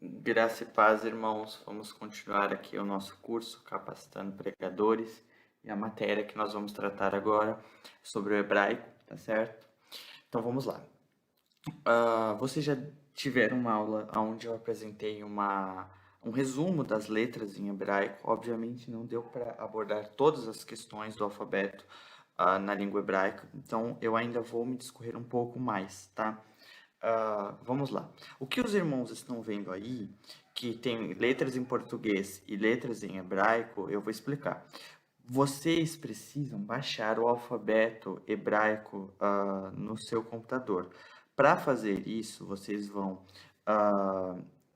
Graça e paz, irmãos. Vamos continuar aqui o nosso curso Capacitando Pregadores e a matéria que nós vamos tratar agora sobre o hebraico, tá certo? Então vamos lá. Vocês já tiveram uma aula onde eu apresentei um resumo das letras em hebraico. Obviamente não deu para abordar todas as questões do alfabeto na língua hebraica, então eu ainda vou me discorrer um pouco mais, tá? Vamos lá. O que os irmãos estão vendo aí, que tem letras em português e letras em hebraico, eu vou explicar. Vocês precisam baixar o alfabeto hebraico no seu computador. Para fazer isso, vocês vão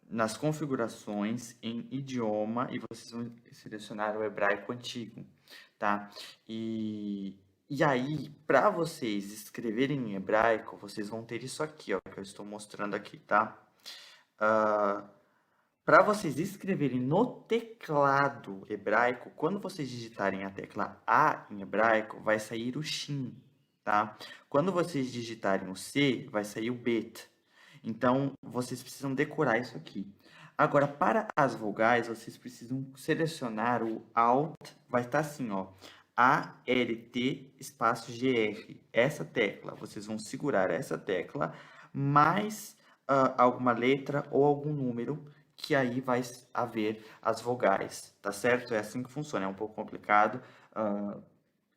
nas configurações em idioma e vocês vão selecionar o hebraico antigo, tá? E aí, para vocês escreverem em hebraico, vocês vão ter isso aqui, ó, que eu estou mostrando aqui, tá? Para vocês escreverem no teclado hebraico, quando vocês digitarem a tecla A em hebraico, vai sair o Shin, tá? Quando vocês digitarem o C, vai sair o Bet. Então, vocês precisam decorar isso aqui. Agora, para as vogais, vocês precisam selecionar o Alt, vai estar assim, ó, ALT espaço GR. Essa tecla, vocês vão segurar essa tecla, mais alguma letra ou algum número, que aí vai haver as vogais, tá certo? É assim que funciona, é um pouco complicado,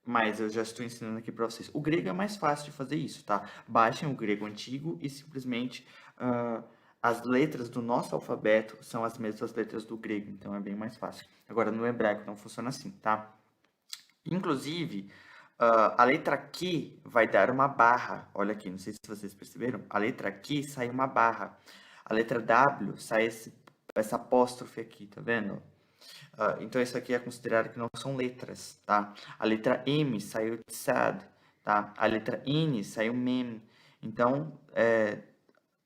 mas eu já estou ensinando aqui para vocês. O grego é mais fácil de fazer isso, tá? Baixem o grego antigo e simplesmente as letras do nosso alfabeto são as mesmas letras do grego, então é bem mais fácil. Agora, no hebraico não funciona assim, tá? Inclusive, a letra Q vai dar uma barra. Olha aqui, não sei se vocês perceberam. A letra Q sai uma barra. A letra W sai essa apóstrofe aqui, tá vendo? Então, isso aqui é considerado que não são letras, tá? A letra M saiu tsad, tá? A letra N saiu mem. Então,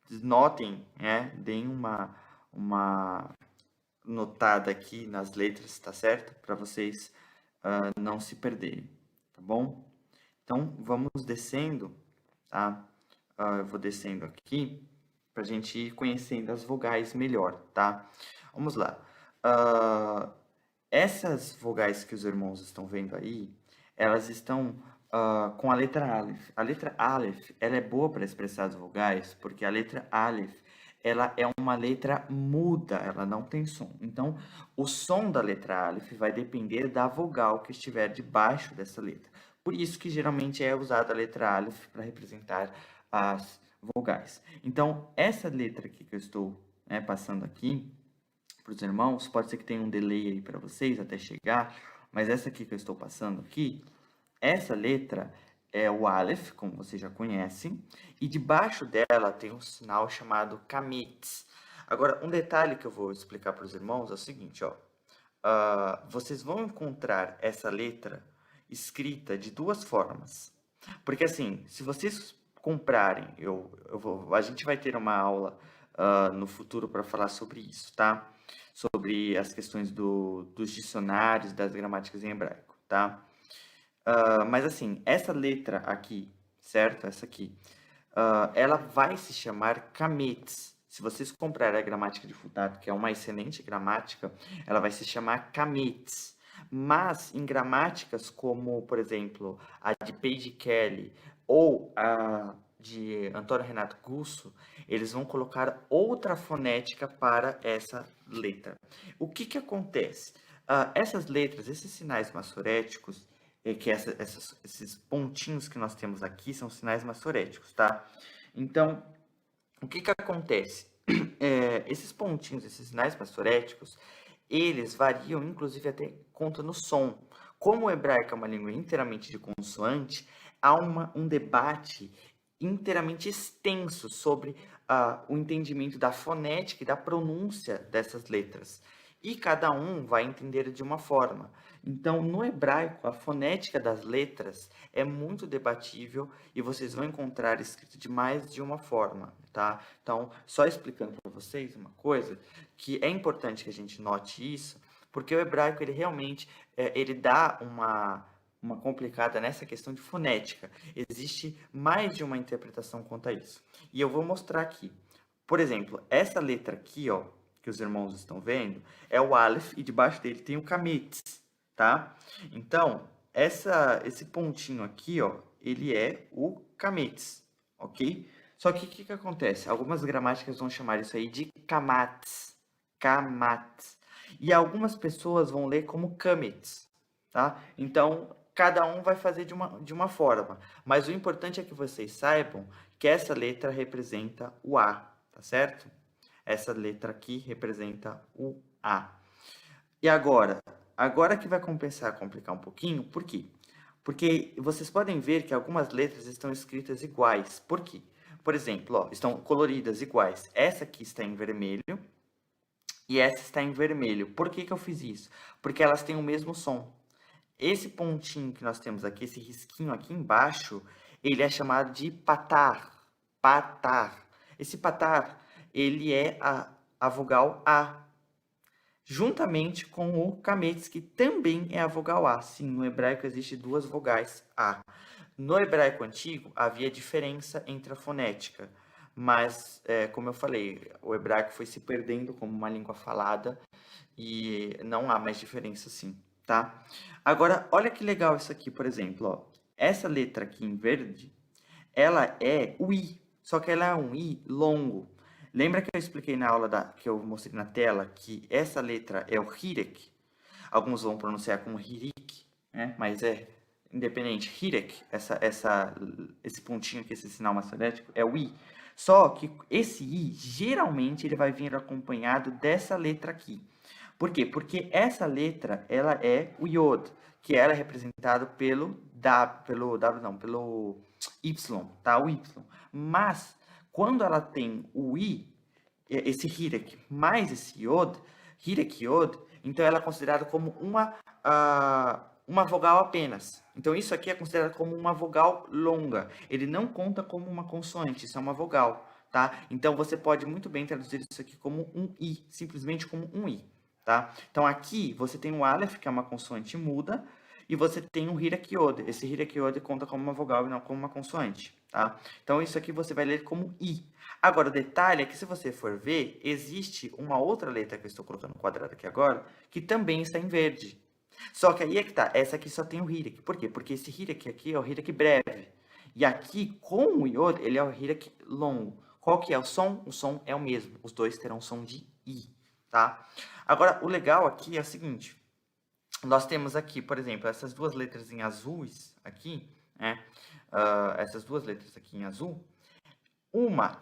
notem, né? Deem uma notada aqui nas letras, tá certo? Para vocês não se perderem, tá bom? Então, vamos descendo, tá? Eu vou descendo aqui para a gente ir conhecendo as vogais melhor, tá? Vamos lá. Essas vogais que os irmãos estão vendo aí, elas estão com a letra Aleph. A letra Aleph, ela é boa para expressar as vogais, porque a letra Aleph, ela é uma letra muda, ela não tem som. Então, o som da letra Aleph vai depender da vogal que estiver debaixo dessa letra. Por isso que geralmente é usada a letra Aleph para representar as vogais. Então, essa letra aqui que eu estou passando aqui para os irmãos, pode ser que tenha um delay aí para vocês até chegar, mas essa aqui que eu estou passando aqui, essa letra é o Aleph, como vocês já conhecem, e debaixo dela tem um sinal chamado Kamitz. Agora, um detalhe que eu vou explicar para os irmãos é o seguinte, ó. Vocês vão encontrar essa letra escrita de duas formas. Porque assim, se vocês comprarem, a gente vai ter uma aula no futuro para falar sobre isso, tá? Sobre as questões dos dicionários, das gramáticas em hebraico, tá? Mas assim, essa letra aqui, certo? Essa aqui, ela vai se chamar Kametz. Se vocês comprarem a gramática de Futato, que é uma excelente gramática, ela vai se chamar Kametz. Mas em gramáticas como, por exemplo, a de Paige Kelly ou a de Antônio Renato Gusso, eles vão colocar outra fonética para essa letra. O que que acontece? Essas letras, esses sinais massoréticos, que esses pontinhos que nós temos aqui são sinais massoréticos, tá? Então, o que que acontece? Esses pontinhos, esses sinais massoréticos, eles variam, inclusive, até conta no som. Como o hebraico é uma língua inteiramente de consoante, há um debate inteiramente extenso sobre o entendimento da fonética e da pronúncia dessas letras. E cada um vai entender de uma forma. Então, no hebraico, a fonética das letras é muito debatível e vocês vão encontrar escrito de mais de uma forma, tá? Então, só explicando para vocês uma coisa, que é importante que a gente note isso, porque o hebraico, ele realmente, ele dá uma complicada nessa questão de fonética. Existe mais de uma interpretação quanto a isso. E eu vou mostrar aqui. Por exemplo, essa letra aqui, ó, que os irmãos estão vendo, é o Aleph e debaixo dele tem o Kametz, tá? Então, esse pontinho aqui, ó, ele é o Kametz, ok? Só que o que acontece? Algumas gramáticas vão chamar isso aí de Kamatz, Kamatz. E algumas pessoas vão ler como Kametz, tá? Então, cada um vai fazer de uma forma. Mas o importante é que vocês saibam que essa letra representa o A, tá certo? Essa letra aqui representa o A. E agora que vai começar a complicar um pouquinho, por quê? Porque vocês podem ver que algumas letras estão escritas iguais. Por quê? Por exemplo, ó, estão coloridas iguais. Essa aqui está em vermelho e essa está em vermelho. Por que que eu fiz isso? Porque elas têm o mesmo som. Esse pontinho que nós temos aqui, esse risquinho aqui embaixo, ele é chamado de patar. Patar. Esse patar, ele é a vogal A, juntamente com o kametz, que também é a vogal A. Sim, no hebraico existe duas vogais A. No hebraico antigo, havia diferença entre a fonética, mas, como eu falei, o hebraico foi se perdendo como uma língua falada e não há mais diferença assim, tá? Agora, olha que legal isso aqui, por exemplo, ó. Essa letra aqui em verde, ela é o I, só que ela é um I longo. Lembra que eu expliquei na aula que eu mostrei na tela que essa letra é o Hirek? Alguns vão pronunciar como Hirik, né? Mas é independente. Hirek, esse pontinho aqui, esse sinal maçonético, é o I. Só que esse I, geralmente, ele vai vir acompanhado dessa letra aqui. Por quê? Porque essa letra, ela é o Yod, que ela é representado pelo Y, tá? O Y. Mas, quando ela tem o I, esse Hirek, mais esse Yod, Hirek Yod, então ela é considerada como uma vogal apenas. Então, isso aqui é considerado como uma vogal longa. Ele não conta como uma consoante, isso é uma vogal, tá? Então, você pode muito bem traduzir isso aqui como um I, simplesmente como um I, tá? Então, aqui você tem o Aleph, que é uma consoante muda, e você tem o Hirek Yod. Esse Hirek Yod conta como uma vogal e não como uma consoante, tá? Então, isso aqui você vai ler como I. Agora, o detalhe é que, se você for ver, existe uma outra letra que eu estou colocando quadrado aqui agora, que também está em verde. Só que aí é que tá, essa aqui só tem o Hirek. Por quê? Porque esse Hirek aqui é o Hirek breve. E aqui, com o Yod, ele é o Hirek longo. Qual que é o som? O som é o mesmo. Os dois terão som de I, tá? Agora, o legal aqui é o seguinte. Nós temos aqui, por exemplo, essas duas letras em azuis aqui, né? Essas duas letras aqui em azul.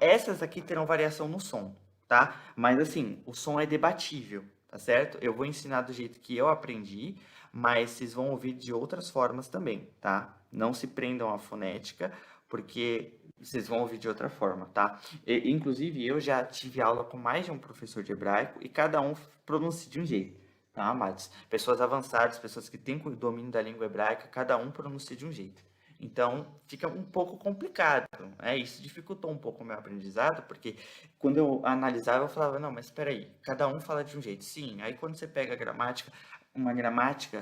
Essas aqui terão variação no som, tá? Mas assim, o som é debatível, tá certo? Eu vou ensinar do jeito que eu aprendi, mas vocês vão ouvir de outras formas também, tá? Não se prendam à fonética, porque vocês vão ouvir de outra forma, tá? Inclusive, eu já tive aula com mais de um professor de hebraico e cada um pronuncia de um jeito, tá, amados? Pessoas avançadas, pessoas que têm o domínio da língua hebraica, cada um pronuncia de um jeito. Então, fica um pouco complicado, né? Isso dificultou um pouco o meu aprendizado, porque quando eu analisava, eu falava, não, mas espera aí, cada um fala de um jeito. Sim, aí quando você pega a gramática, uma gramática,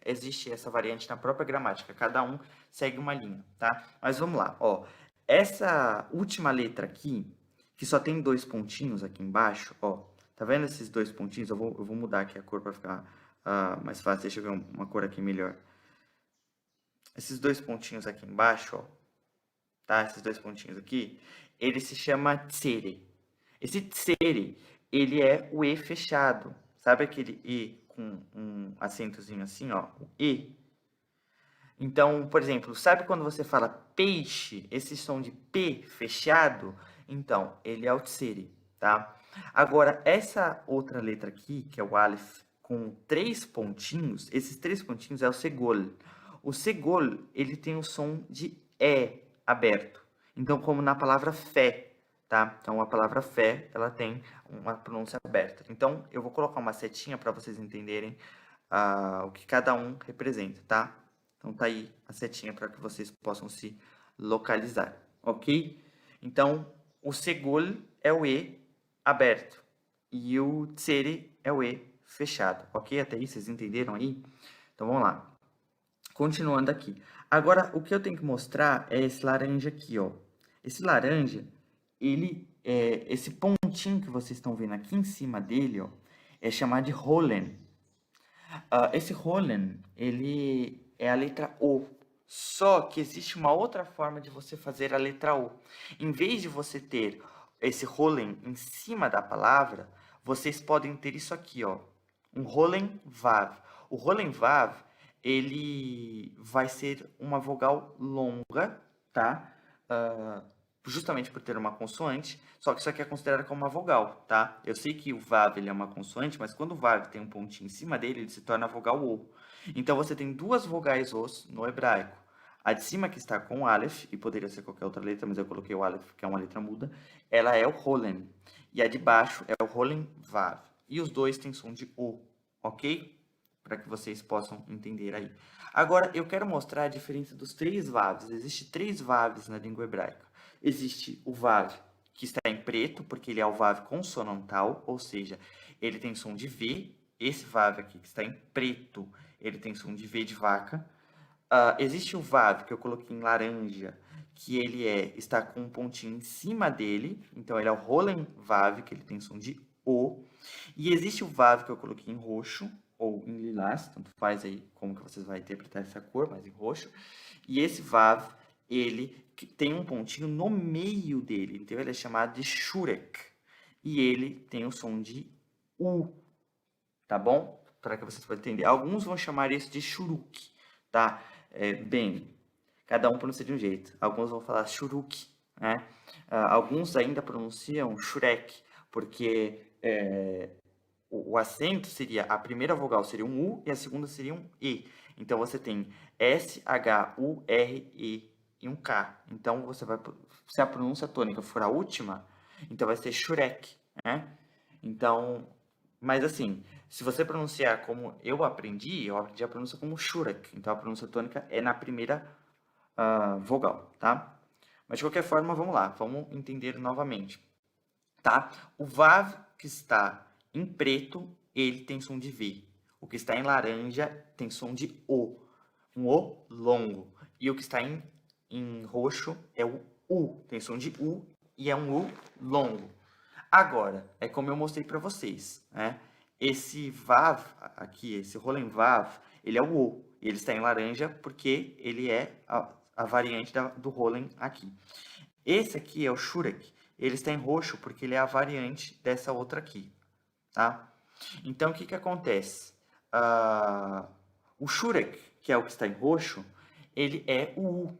existe essa variante na própria gramática, cada um segue uma linha, tá? Mas vamos lá, ó. Essa última letra aqui, que só tem dois pontinhos aqui embaixo, ó. Tá vendo esses dois pontinhos? Eu vou mudar aqui a cor para ficar mais fácil. Deixa eu ver uma cor aqui melhor. Esses dois pontinhos aqui embaixo, ó, tá? Esses dois pontinhos aqui, ele se chama tsere. Esse tsere, ele é o E fechado. Sabe aquele E com um acentozinho assim, ó? O E. Então, por exemplo, sabe quando você fala peixe, esse som de P fechado? Então, ele é o tsere, tá? Agora, essa outra letra aqui, que é o Aleph, com três pontinhos, esses três pontinhos é o segol. O segol, ele tem o som de E aberto. Então, como na palavra fé, tá? Então, a palavra fé, ela tem uma pronúncia aberta. Então, eu vou colocar uma setinha para vocês entenderem o que cada um representa, tá? Então, tá aí a setinha para que vocês possam se localizar, ok? Então, o segol é o E aberto e o tsere é o E fechado, ok? Até aí, vocês entenderam aí? Então, vamos lá. Continuando aqui. Agora, o que eu tenho que mostrar é esse laranja aqui, ó. Esse laranja, esse pontinho pontinho que vocês estão vendo aqui em cima dele, ó, é chamado de Holen. Esse Holen, ele é a letra O. Só que existe uma outra forma de você fazer a letra O. Em vez de você ter esse Holen em cima da palavra, vocês podem ter isso aqui, ó, um Holen Vav. O Holen Vav, ele vai ser uma vogal longa, tá? Justamente por ter uma consoante, só que isso aqui é considerado como uma vogal, tá? Eu sei que o Vav ele é uma consoante, mas quando o Vav tem um pontinho em cima dele, ele se torna a vogal O. Então, você tem duas vogais Os no hebraico. A de cima que está com o Aleph, e poderia ser qualquer outra letra, mas eu coloquei o Aleph, que é uma letra muda, ela é o Holen. E a de baixo é o Holen Vav. E os dois têm som de O, ok? Para que vocês possam entender aí. Agora, eu quero mostrar a diferença dos três Vavs. Existem três Vavs na língua hebraica. Existe o Vav, que está em preto, porque ele é o Vav consonantal, ou seja, ele tem som de V. Esse Vav aqui, que está em preto, ele tem som de V de vaca. Existe o Vav, que eu coloquei em laranja, que ele está com um pontinho em cima dele. Então, ele é o Holen Vav, que ele tem som de O. E existe o Vav, que eu coloquei em roxo, ou em lilás, tanto faz aí como que vocês vão interpretar essa cor, mas em roxo. E esse Vav, ele tem um pontinho no meio dele, então ele é chamado de Shurek. E ele tem o som de U, tá bom? Para que vocês possam entender. Alguns vão chamar isso de Shuruk, tá? Bem, cada um pronuncia de um jeito. Alguns vão falar Shuruk, né? Alguns ainda pronunciam Shurek, porque o acento seria, a primeira vogal seria um U e a segunda seria um E. Então, você tem S, H, U, R, E e um K. Então, se a pronúncia tônica for a última, então vai ser Shurek, né? Então, mas assim, se você pronunciar como eu aprendi a pronúncia como Shurek. Então, a pronúncia tônica é na primeira vogal, tá? Mas, de qualquer forma, vamos lá. Vamos entender novamente, tá? O Vav que está em preto, ele tem som de V. O que está em laranja tem som de O. Um O longo. E o que está em roxo é o U. Tem som de U e é um U longo. Agora, é como eu mostrei para vocês, né? Esse Vav aqui, esse Holen Vav, ele é o O. E ele está em laranja porque ele é a variante do Holen aqui. Esse aqui é o Shurek. Ele está em roxo porque ele é a variante dessa outra aqui, tá? Então, o que acontece? O Shurek, que é o que está em roxo, ele é o U.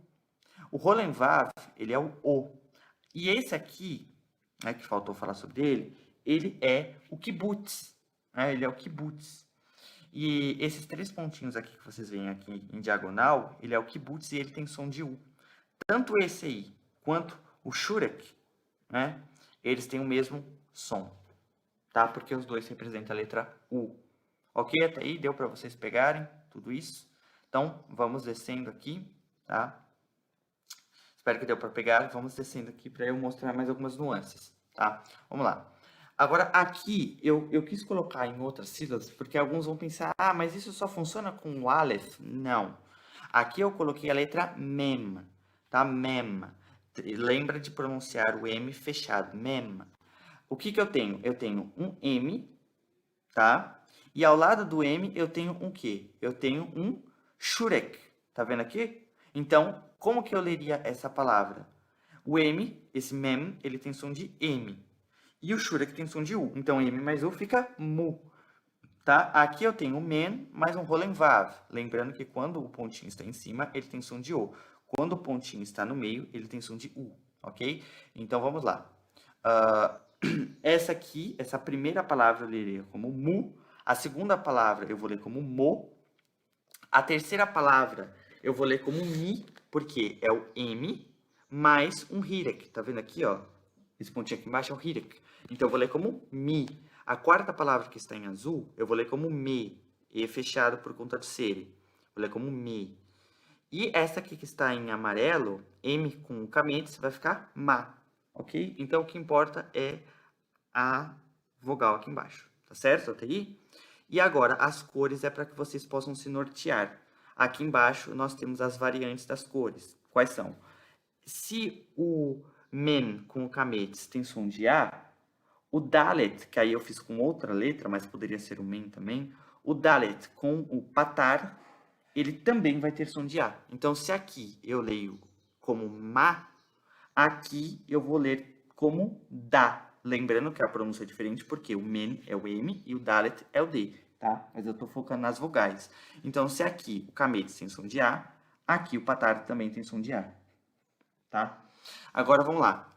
O Holen Vav, ele é o O. E esse aqui, né, que faltou falar sobre ele é o Kibbutz. Né? Ele é o Kibbutz. E esses três pontinhos aqui que vocês veem aqui em diagonal, ele é o Kibbutz e ele tem som de U. Tanto esse aí quanto o Shurek, né, eles têm o mesmo som, tá? Porque os dois representam a letra U. Ok? Até aí deu para vocês pegarem tudo isso? Então, vamos descendo aqui, tá? Espero que deu para pegar. Vamos descendo aqui para eu mostrar mais algumas nuances, tá? Vamos lá. Agora, aqui, eu quis colocar em outras sílabas, porque alguns vão pensar, mas isso só funciona com o Aleph? Não. Aqui eu coloquei a letra Mem, tá? Mem. Lembra de pronunciar o M fechado, Mem. O que eu tenho? Eu tenho um M, tá? E ao lado do M eu tenho um quê? Eu tenho um Shurek. Tá vendo aqui? Então, como que eu leria essa palavra? O M, esse Mem, ele tem som de M. E o Shurek tem som de U. Então, M mais U fica Mu. Tá? Aqui eu tenho o Men mais um Holen Vav. Lembrando que quando o pontinho está em cima, ele tem som de O. Quando o pontinho está no meio, ele tem som de U. Ok? Então, vamos lá. Essa aqui, essa primeira palavra eu leria como Mu. A segunda palavra eu vou ler como Mo. A terceira palavra eu vou ler como Mi, porque é o M mais um Hirek. Tá vendo aqui, ó? Esse pontinho aqui embaixo é o Hirek. Então, eu vou ler como Mi. A quarta palavra que está em azul, eu vou ler como Me. E fechado por conta do Sere. Vou ler como Me. E essa aqui que está em amarelo, M com cametes, vai ficar Ma. Ok? Então, o que importa é a vogal aqui embaixo. Tá certo até aí? E agora, as cores é para que vocês possam se nortear. Aqui embaixo, nós temos as variantes das cores. Quais são? Se o Men com o cametes tem som de A, O Dalet, que aí eu fiz com outra letra, mas poderia ser o Men também. O Dalet com o patar, ele também vai ter som de A. Então, se aqui eu leio como Ma, aqui eu vou ler como Da. Lembrando que a pronúncia é diferente, porque o Men é o M e o Dalet é o D, tá? Mas eu tô focando nas vogais. Então, se aqui o Kamet tem som de A, aqui o Patar também tem som de A, tá? Agora, vamos lá.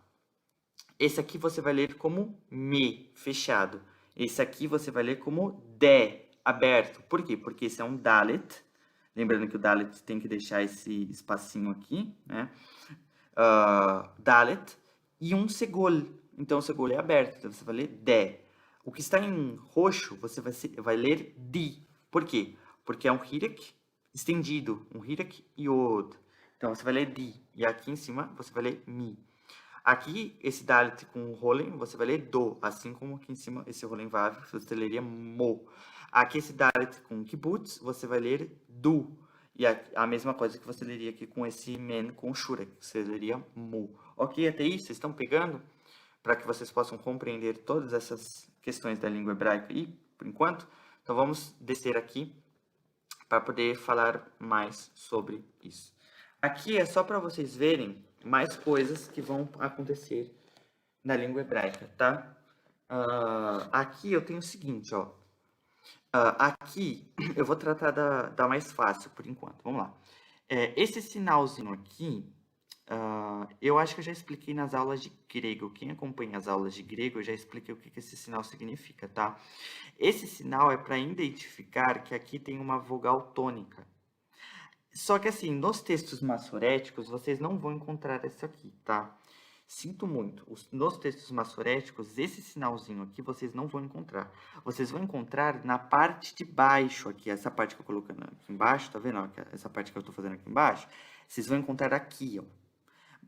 Esse aqui você vai ler como Me, fechado. Esse aqui você vai ler como De, aberto. Por quê? Porque esse é um Dalet. Lembrando que o Dalet tem que deixar esse espacinho aqui, né? Dalet. E um Segol. Então, o Segol é aberto. Então, você vai ler De. O que está em roxo, você vai ler Di. Por quê? Porque é um Hirak estendido. Um Hirak Yod. Então, você vai ler Di. E aqui em cima, você vai ler Mi. Aqui, esse Dalet com o Rolen, você vai ler Do, assim como aqui em cima, esse Rolen Vav, você leria Mo. Aqui, esse Dalet com Kibbutz, você vai ler Du. E a mesma coisa que você leria aqui com esse Men com Shurek, você leria Mu. Ok, até isso? Vocês estão pegando? Para que vocês possam compreender todas essas questões da língua hebraica aí, por enquanto. Então, vamos descer aqui para poder falar mais sobre isso. Aqui é só para vocês verem mais coisas que vão acontecer na língua hebraica, tá? Aqui eu tenho o seguinte, ó. Aqui eu vou tratar da mais fácil por enquanto. Vamos lá. Esse sinalzinho aqui, eu acho que eu já expliquei nas aulas de grego. Quem acompanha as aulas de grego, eu já expliquei o que esse sinal significa, tá? Esse sinal é para identificar que aqui tem uma vogal tônica. Só que assim, nos textos massoréticos, vocês não vão encontrar isso aqui, tá? Sinto muito. Nos textos massoréticos, esse sinalzinho aqui vocês não vão encontrar. Vocês vão encontrar na parte de baixo aqui, essa parte que eu colocando aqui embaixo, tá vendo? Ó, essa parte que eu tô fazendo aqui embaixo, vocês vão encontrar aqui, ó.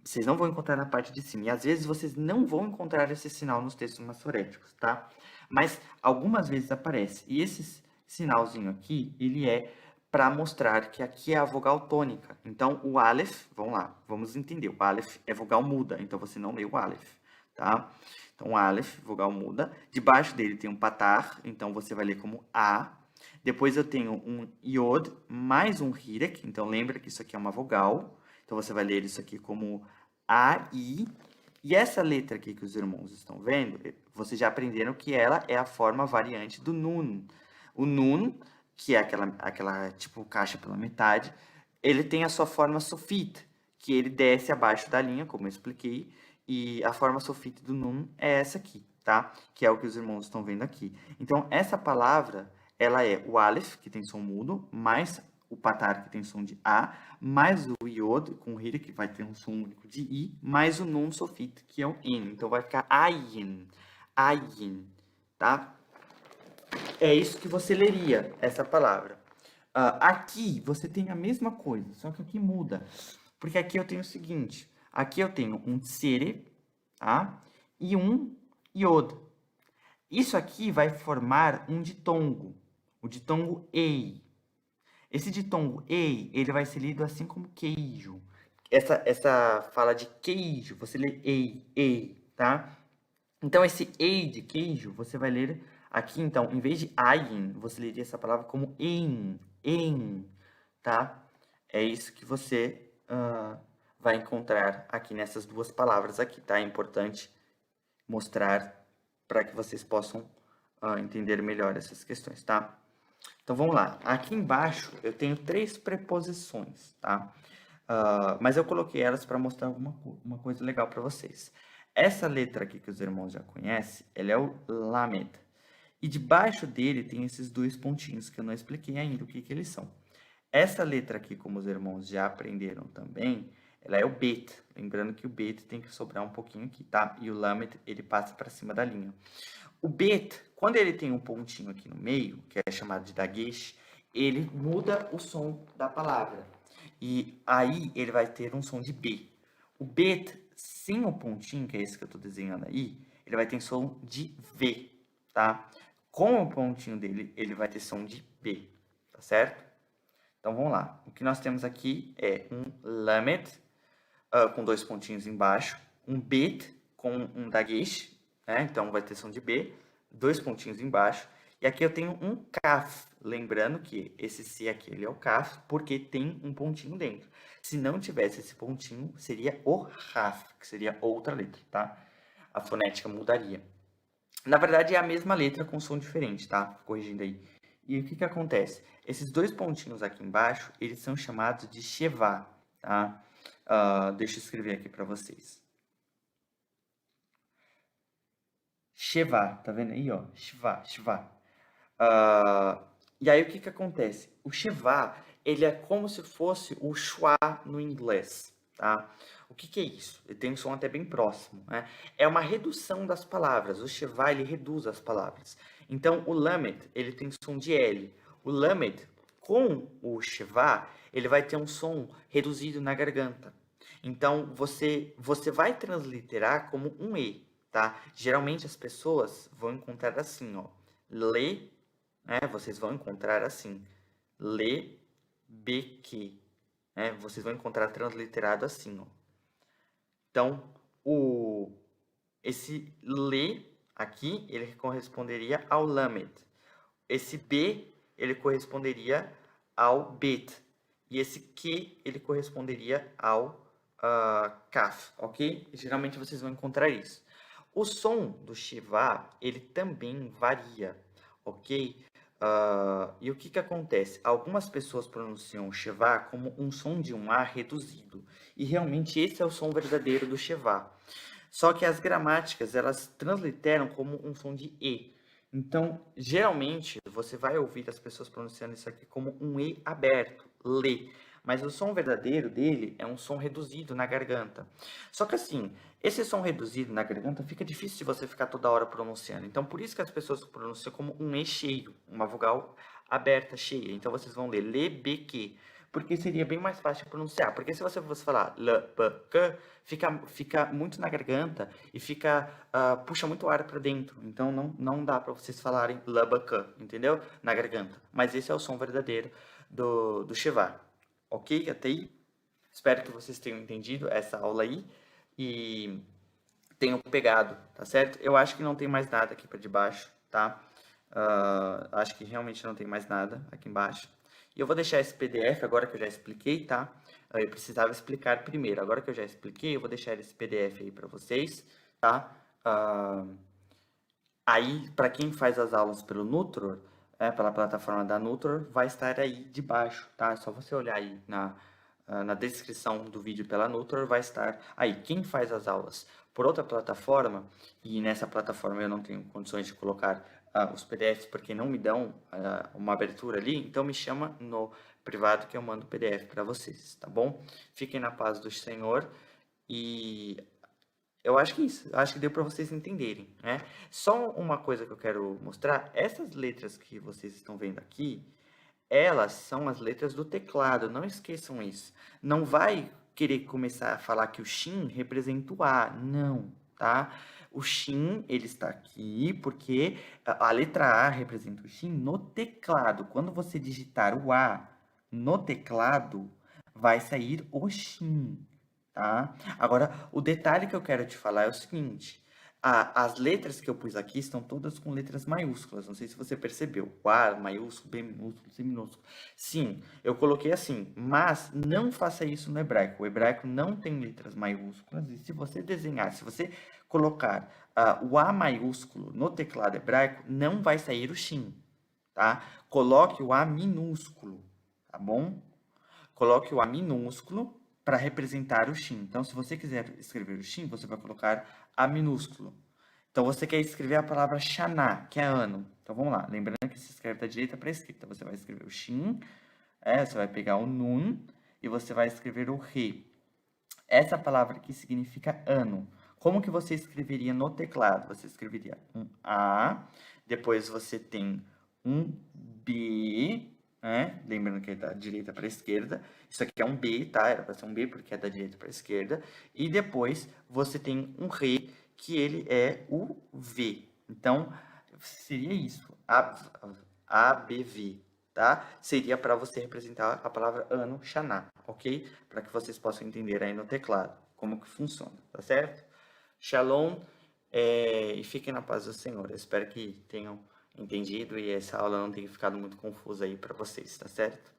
Vocês não vão encontrar na parte de cima. E às vezes vocês não vão encontrar esse sinal nos textos massoréticos, tá? Mas algumas vezes aparece. E esse sinalzinho aqui, ele é para mostrar que aqui é a vogal tônica. Então, o Aleph, vamos lá, vamos entender. O Aleph é vogal muda, então você não lê o Aleph, tá? Então, o Aleph, vogal muda. Debaixo dele tem um patar, então você vai ler como A. Depois eu tenho um Yod mais um Hirek, então lembra que isso aqui é uma vogal. Então, você vai ler isso aqui como A, I. E essa letra aqui que os irmãos estão vendo, vocês já aprenderam que ela é a forma variante do Nun. O Nun, que é aquela tipo caixa pela metade, ele tem a sua forma sofit, que ele desce abaixo da linha, como eu expliquei, e a forma sofit do Nun é essa aqui, tá? Que é o que os irmãos estão vendo aqui. Então, essa palavra, ela é o Aleph, que tem som mudo, mais o Patar, que tem som de A, mais o Iod, com o Hira, que vai ter um som único de I, mais o Nun sofit, que é o N. Então, vai ficar Ayin, Ayin, tá? É isso que você leria, essa palavra. Aqui você tem a mesma coisa, só que aqui muda. Porque aqui eu tenho o seguinte, aqui eu tenho um tsere, tá? E um iod. Isso aqui vai formar um ditongo, o ditongo ei. Esse ditongo ei, ele vai ser lido assim como queijo. Essa fala de queijo, você lê ei, tá? Então, esse ei de queijo, você vai ler aqui, então, em vez de ayin, você leria essa palavra como em, tá? É isso que você vai encontrar aqui nessas duas palavras aqui, tá? É importante mostrar para que vocês possam entender melhor essas questões, tá? Então, vamos lá. Aqui embaixo, eu tenho 3 preposições, tá? Mas eu coloquei elas para mostrar uma coisa legal para vocês. Essa letra aqui que os irmãos já conhecem, ela é o Lamed. E debaixo dele tem esses 2 pontinhos que eu não expliquei ainda o que eles são. Essa letra aqui, como os irmãos já aprenderam também, ela é o Bet. Lembrando que o Bet tem que sobrar um pouquinho aqui, tá? E o Lamed, ele passa para cima da linha. O Bet, quando ele tem um pontinho aqui no meio, que é chamado de Dagesh, ele muda o som da palavra. E aí ele vai ter um som de B. O Bet, sem o pontinho, que é esse que eu estou desenhando aí, ele vai ter som de V, tá? Com o pontinho dele, ele vai ter som de B, tá certo? Então, vamos lá. O que nós temos aqui é um Lamed, com 2 pontinhos embaixo, um Bet com um Dagesh, né? Então vai ter som de B, 2 pontinhos embaixo. E aqui eu tenho um kaf, lembrando que esse C aqui ele é o kaf, porque tem um pontinho dentro. Se não tivesse esse pontinho, seria o raf, que seria outra letra, tá? A fonética mudaria. Na verdade, é a mesma letra com som diferente, tá? Corrigindo aí. E o que que acontece? Esses 2 pontinhos aqui embaixo, eles são chamados de shevá, tá? Deixa eu escrever aqui para vocês. Shevá, tá vendo aí, ó? Shevá, shevá. E aí, o que que acontece? O shevá, ele é como se fosse o schwa no inglês, tá? O que que é isso? Ele tem um som até bem próximo, né? É uma redução das palavras. O shevá, ele reduz as palavras. Então, o lamed, ele tem som de L. O lamed, com o shevá, ele vai ter um som reduzido na garganta. Então, você vai transliterar como um E, tá? Geralmente, as pessoas vão encontrar assim, ó. Le, né? Vocês vão encontrar assim. Le, beque, né? Vocês vão encontrar transliterado assim, ó. Então, esse le aqui, ele corresponderia ao lamed. Esse b, ele corresponderia ao bet. E esse que, ele corresponderia ao kaf, ok? Geralmente vocês vão encontrar isso. O som do shivá, ele também varia, ok? E o que que acontece? Algumas pessoas pronunciam o shivá como um som de um A reduzido. E realmente esse é o som verdadeiro do shivá. Só que as gramáticas, elas transliteram como um som de E. Então, geralmente, você vai ouvir as pessoas pronunciando isso aqui como um E aberto, le. Mas o som verdadeiro dele é um som reduzido na garganta. Só que assim, esse som reduzido na garganta fica difícil de você ficar toda hora pronunciando. Então, por isso que as pessoas pronunciam como um E cheio, uma vogal aberta, cheia. Então, vocês vão ler le, be, que. Porque seria bem mais fácil de pronunciar. Porque se você fosse falar le, be, que, fica muito na garganta e puxa muito ar para dentro. Então, não dá para vocês falarem le, be, que, entendeu? Na garganta. Mas esse é o som verdadeiro do shevá. Ok? Até aí? Espero que vocês tenham entendido essa aula aí e tenham pegado, tá certo? Eu acho que não tem mais nada aqui para debaixo, tá? Acho que realmente não tem mais nada aqui embaixo. E eu vou deixar esse PDF agora que eu já expliquei, tá? Eu precisava explicar primeiro. Agora que eu já expliquei, eu vou deixar esse PDF aí para vocês, tá? Aí, para quem faz as aulas pelo Nutror, pela plataforma da Nutror, vai estar aí debaixo, tá? É só você olhar aí na descrição do vídeo pela Nutror, vai estar aí. Quem faz as aulas por outra plataforma, e nessa plataforma eu não tenho condições de colocar os PDFs porque não me dão uma abertura ali, então me chama no privado que eu mando o PDF para vocês, tá bom? Fiquem na paz do Senhor e eu acho que isso, acho que deu para vocês entenderem, né? Só uma coisa que eu quero mostrar, essas letras que vocês estão vendo aqui, elas são as letras do teclado, não esqueçam isso. Não vai querer começar a falar que o Shin representa o A, não, tá? O Shin, ele está aqui porque a letra A representa o Shin no teclado. Quando você digitar o A no teclado, vai sair o Shin, tá? Agora, o detalhe que eu quero te falar é o seguinte: as letras que eu pus aqui estão todas com letras maiúsculas. Não sei se você percebeu. O A maiúsculo, B minúsculo, C minúsculo. Sim, eu coloquei assim, mas não faça isso no hebraico. O hebraico não tem letras maiúsculas. E se você desenhar, se você colocar o A maiúsculo no teclado hebraico, não vai sair o Shin, tá? Coloque o A minúsculo, tá bom? Coloque o A minúsculo para representar o Shin. Então, se você quiser escrever o Shin, você vai colocar A minúsculo. Então, você quer escrever a palavra Shana, que é ano. Então, vamos lá. Lembrando que se escreve da direita para a esquerda. Você vai escrever o Shin, você vai pegar o Nun e você vai escrever o Re. Essa palavra aqui significa ano. Como que você escreveria no teclado? Você escreveria um A, depois você tem um B, né? Lembrando que é da direita para a esquerda. Isso aqui é um B, tá? Era para ser um B porque é da direita para a esquerda. E depois você tem um Re, que ele é o V. Então, seria isso. ABV, tá? Seria para você representar a palavra ano, Shana, ok? Para que vocês possam entender aí no teclado como que funciona, tá certo? Shalom. E fiquem na paz do Senhor. Eu espero que tenham entendido e essa aula não tenha ficado muito confusa aí para vocês, tá certo?